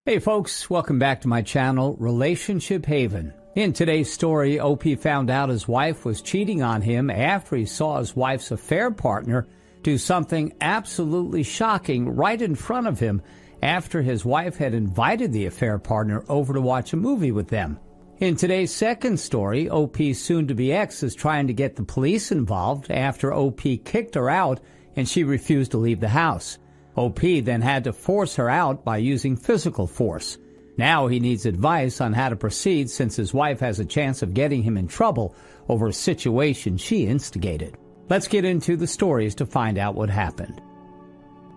Hey folks, welcome back to my channel, Relationship Haven. In today's story, OP found out his wife was cheating on him after he saw his wife's affair partner do something absolutely shocking right in front of him after his wife had invited the affair partner over to watch a movie with them. In today's second story, OP's soon-to-be ex is trying to get the police involved after OP kicked her out and she refused to leave the house. OP then had to force her out by using physical force. Now he needs advice on how to proceed since his wife has a chance of getting him in trouble over a situation she instigated. Let's get into the stories to find out what happened.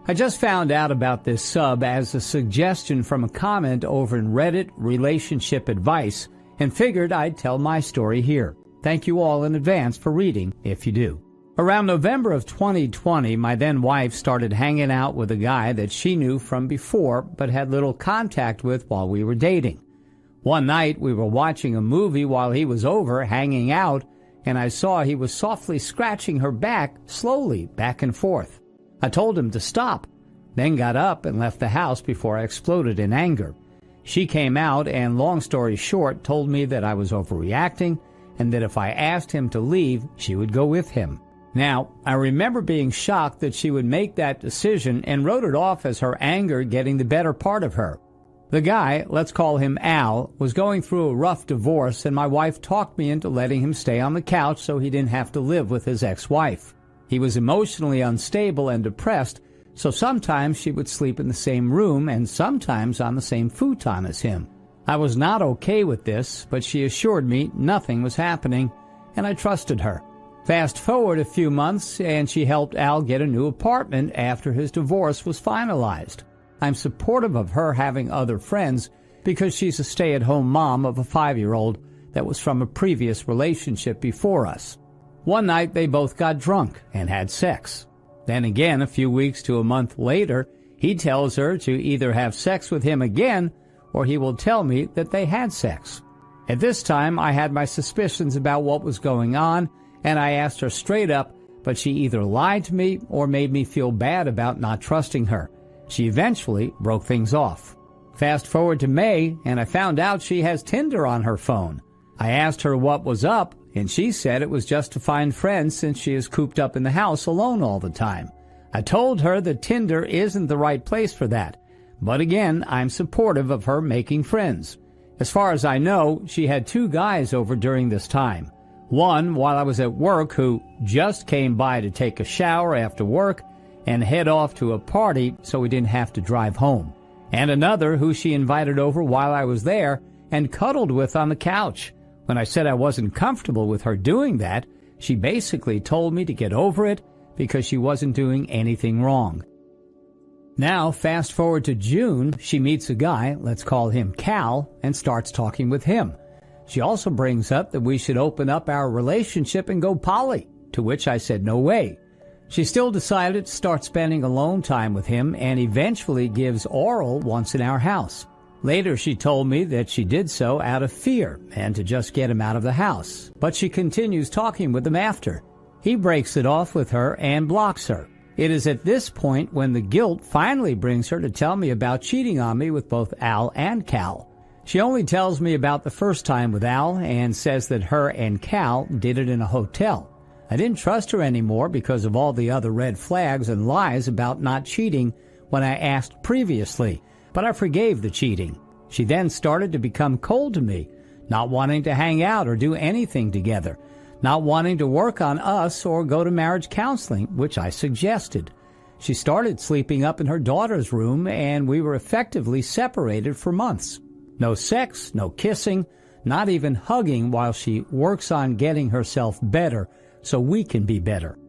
I just found out about this sub as a suggestion from a comment over in Reddit Relationship Advice and figured I'd tell my story here. Thank you all in advance for reading if you do. Around November of 2020, my then wife started hanging out with a guy that she knew from before but had little contact with while we were dating. One night, we were watching a movie while he was over hanging out, and I saw he was softly scratching her back slowly back and forth. I told him to stop, then got up and left the house before I exploded in anger. She came out and, long story short, told me that I was overreacting and that if I asked him to leave, she would go with him. Now, I remember being shocked that she would make that decision and wrote it off as her anger getting the better part of her. The guy, let's call him Al, was going through a rough divorce and my wife talked me into letting him stay on the couch so he didn't have to live with his ex-wife. He was emotionally unstable and depressed, so sometimes she would sleep in the same room and sometimes on the same futon as him. I was not okay with this, but she assured me nothing was happening, and I trusted her. Fast forward a few months, and she helped Al get a new apartment after his divorce was finalized. I'm supportive of her having other friends because she's a stay-at-home mom of a 5-year-old that was from a previous relationship before us. One night, they both got drunk and had sex. Then again, a few weeks to a month later, he tells her to either have sex with him again or he will tell me that they had sex. At this time, I had my suspicions about what was going on, and I asked her straight up, but she either lied to me or made me feel bad about not trusting her. She eventually broke things off. Fast forward to May, and I found out she has Tinder on her phone. I asked her what was up, and she said it was just to find friends since she is cooped up in the house alone all the time. I told her that Tinder isn't the right place for that, but again, I'm supportive of her making friends. As far as I know, she had 2 guys over during this time. One while I was at work who just came by to take a shower after work and head off to a party so we didn't have to drive home. And another who she invited over while I was there and cuddled with on the couch. When I said I wasn't comfortable with her doing that, she basically told me to get over it because she wasn't doing anything wrong. Now, fast forward to June, she meets a guy, let's call him Cal, and starts talking with him. She also brings up that we should open up our relationship and go poly, to which I said no way. She still decided to start spending alone time with him and eventually gives oral once in our house. Later she told me that she did so out of fear and to just get him out of the house, but she continues talking with him after. He breaks it off with her and blocks her. It is at this point when the guilt finally brings her to tell me about cheating on me with both Al and Cal. She only tells me about the first time with Al and says that her and Cal did it in a hotel. I didn't trust her anymore because of all the other red flags and lies about not cheating when I asked previously, but I forgave the cheating. She then started to become cold to me, not wanting to hang out or do anything together, not wanting to work on us or go to marriage counseling, which I suggested. She started sleeping up in her daughter's room, and we were effectively separated for months. No sex, no kissing, not even hugging while she works on getting herself better so we can be better.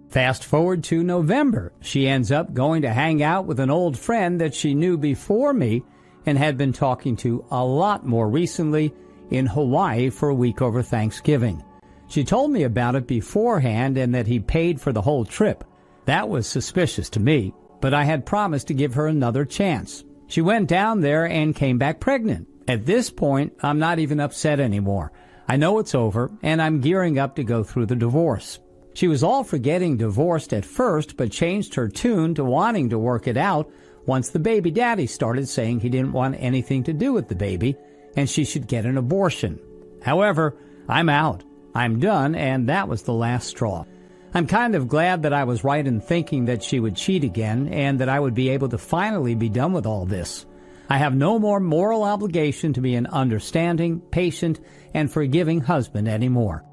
Fast forward to November. She ends up going to hang out with an old friend that she knew before me and had been talking to a lot more recently in Hawaii for a week over Thanksgiving. She told me about it beforehand and that he paid for the whole trip. That was suspicious to me, but I had promised to give her another chance. She went down there and came back pregnant. At this point, I'm not even upset anymore. I know it's over, and I'm gearing up to go through the divorce. She was all for getting divorced at first, but changed her tune to wanting to work it out once the baby daddy started saying he didn't want anything to do with the baby and she should get an abortion. However, I'm out. I'm done, and that was the last straw. I'm kind of glad that I was right in thinking that she would cheat again and that I would be able to finally be done with all this. I have no more moral obligation to be an understanding, patient, and forgiving husband anymore.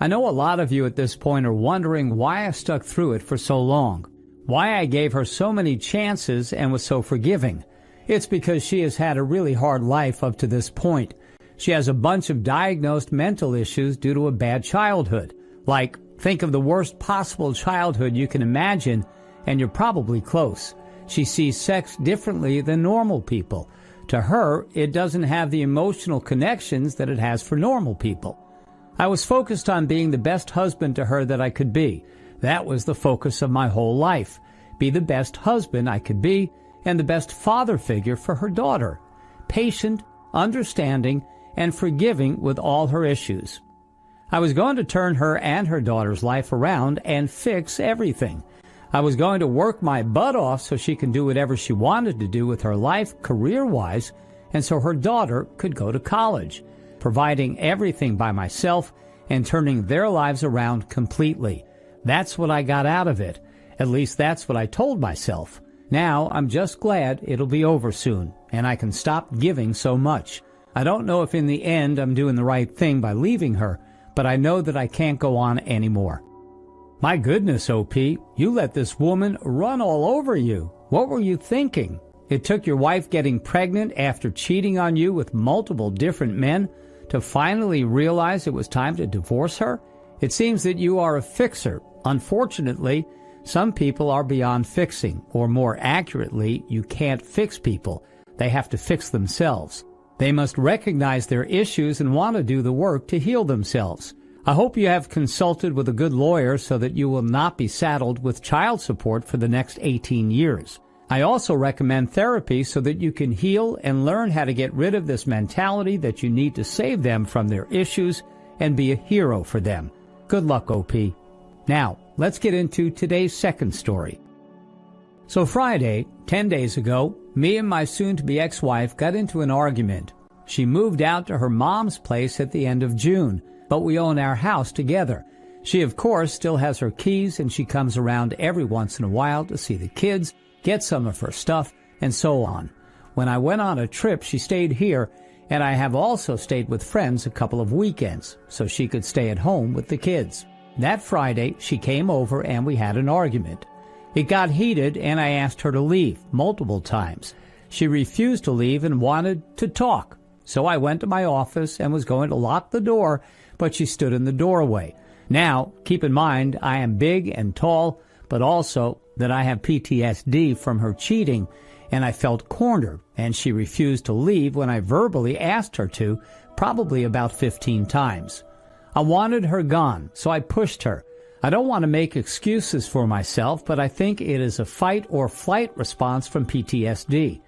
I know a lot of you at this point are wondering why I stuck through it for so long, why I gave her so many chances and was so forgiving. It's because she has had a really hard life up to this point. She has a bunch of diagnosed mental issues due to a bad childhood. Like, think of the worst possible childhood you can imagine, and you're probably close. She sees sex differently than normal people. To her, it doesn't have the emotional connections that it has for normal people. I was focused on being the best husband to her that I could be. That was the focus of my whole life. Be the best husband I could be and the best father figure for her daughter. Patient, understanding, and forgiving with all her issues. I was going to turn her and her daughter's life around and fix everything. I was going to work my butt off so she can do whatever she wanted to do with her life career-wise, and so her daughter could go to college, providing everything by myself and turning their lives around completely. That's what I got out of it. At least that's what I told myself. Now I'm just glad it'll be over soon, and I can stop giving so much. I don't know if in the end I'm doing the right thing by leaving her, but I know that I can't go on anymore. My goodness, OP, you let this woman run all over you. What were you thinking? It took your wife getting pregnant after cheating on you with multiple different men to finally realize it was time to divorce her? It seems that you are a fixer. Unfortunately, some people are beyond fixing, or more accurately, you can't fix people. They have to fix themselves. They must recognize their issues and want to do the work to heal themselves. I hope you have consulted with a good lawyer so that you will not be saddled with child support for the next 18 years. I also recommend therapy so that you can heal and learn how to get rid of this mentality that you need to save them from their issues and be a hero for them. Good luck, OP. Now, let's get into today's second story. So Friday, 10 days ago, me and my soon-to-be ex-wife got into an argument. She moved out to her mom's place at the end of June, but we own our house together. She, of course, still has her keys, and she comes around every once in a while to see the kids, get some of her stuff, and so on. When I went on a trip, she stayed here, and I have also stayed with friends a couple of weekends, so she could stay at home with the kids. That Friday, she came over and we had an argument. It got heated, and I asked her to leave multiple times. She refused to leave and wanted to talk. So I went to my office and was going to lock the door, but she stood in the doorway. Now, keep in mind, I am big and tall, but also that I have PTSD from her cheating, and I felt cornered, and she refused to leave when I verbally asked her to, probably about 15 times. I wanted her gone, so I pushed her. I don't want to make excuses for myself, but I think it is a fight or flight response from PTSD.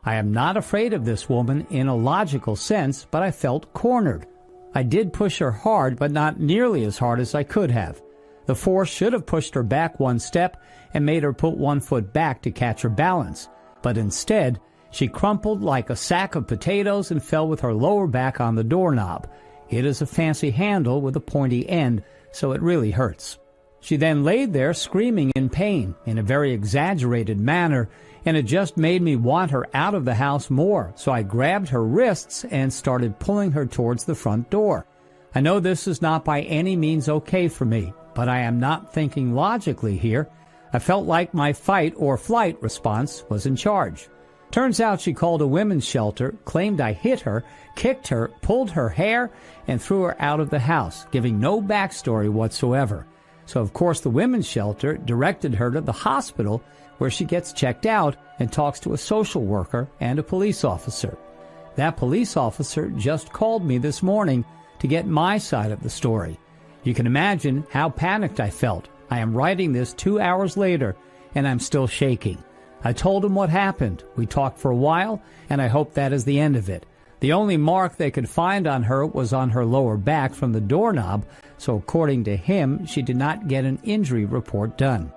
I am not afraid of this woman in a logical sense, but I felt cornered. I did push her hard, but not nearly as hard as I could have. The force should have pushed her back one step and made her put one foot back to catch her balance. But instead, she crumpled like a sack of potatoes and fell with her lower back on the doorknob. It is a fancy handle with a pointy end, so it really hurts. She then laid there screaming in pain in a very exaggerated manner, and it just made me want her out of the house more, so I grabbed her wrists and started pulling her towards the front door. I know this is not by any means okay for me, but I am not thinking logically here. I felt like my fight or flight response was in charge. Turns out she called a women's shelter, claimed I hit her, kicked her, pulled her hair, and threw her out of the house, giving no backstory whatsoever. So, of course, the women's shelter directed her to the hospital where she gets checked out and talks to a social worker and a police officer. That police officer just called me this morning to get my side of the story. You can imagine how panicked I felt. I am writing this 2 hours later, and I'm still shaking. I told him what happened. We talked for a while, and I hope that is the end of it. The only mark they could find on her was on her lower back from the doorknob, so according to him, she did not get an injury report done.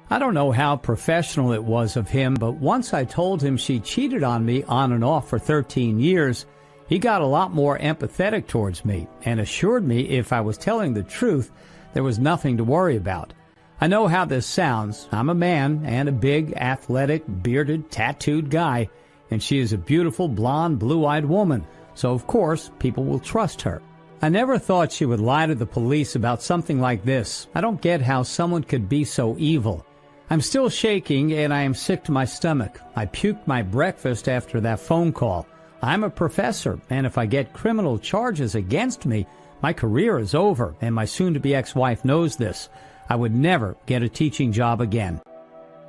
I don't know how professional it was of him, but once I told him she cheated on me on and off for 13 years, he got a lot more empathetic towards me and assured me if I was telling the truth, there was nothing to worry about. I know how this sounds. I'm a man and a big, athletic, bearded, tattooed guy, and she is a beautiful, blonde, blue-eyed woman, so of course people will trust her. I never thought she would lie to the police about something like this. I don't get how someone could be so evil. I'm still shaking and I am sick to my stomach. I puked my breakfast after that phone call. I'm a professor, and if I get criminal charges against me, my career is over, and my soon-to-be ex-wife knows this. I would never get a teaching job again.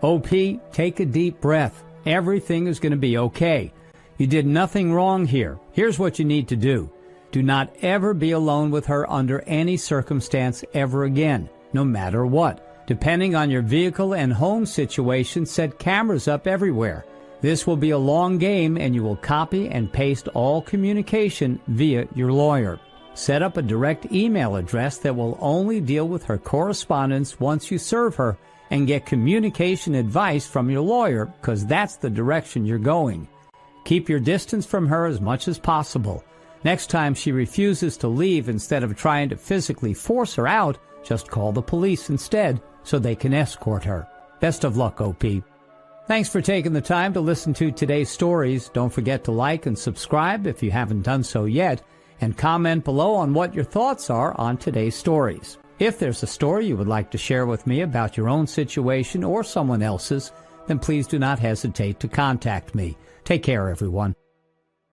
OP, take a deep breath. Everything is going to be okay. You did nothing wrong here. Here's what you need to do. Do not ever be alone with her under any circumstance ever again, no matter what. Depending on your vehicle and home situation, set cameras up everywhere. This will be a long game, and you will copy and paste all communication via your lawyer. Set up a direct email address that will only deal with her correspondence once you serve her, and get communication advice from your lawyer, because that's the direction you're going. Keep your distance from her as much as possible. Next time she refuses to leave, instead of trying to physically force her out, just call the police instead so they can escort her. Best of luck, OP. Thanks for taking the time to listen to today's stories. Don't forget to like and subscribe if you haven't done so yet, and comment below on what your thoughts are on today's stories. If there's a story you would like to share with me about your own situation or someone else's, then please do not hesitate to contact me. Take care, everyone.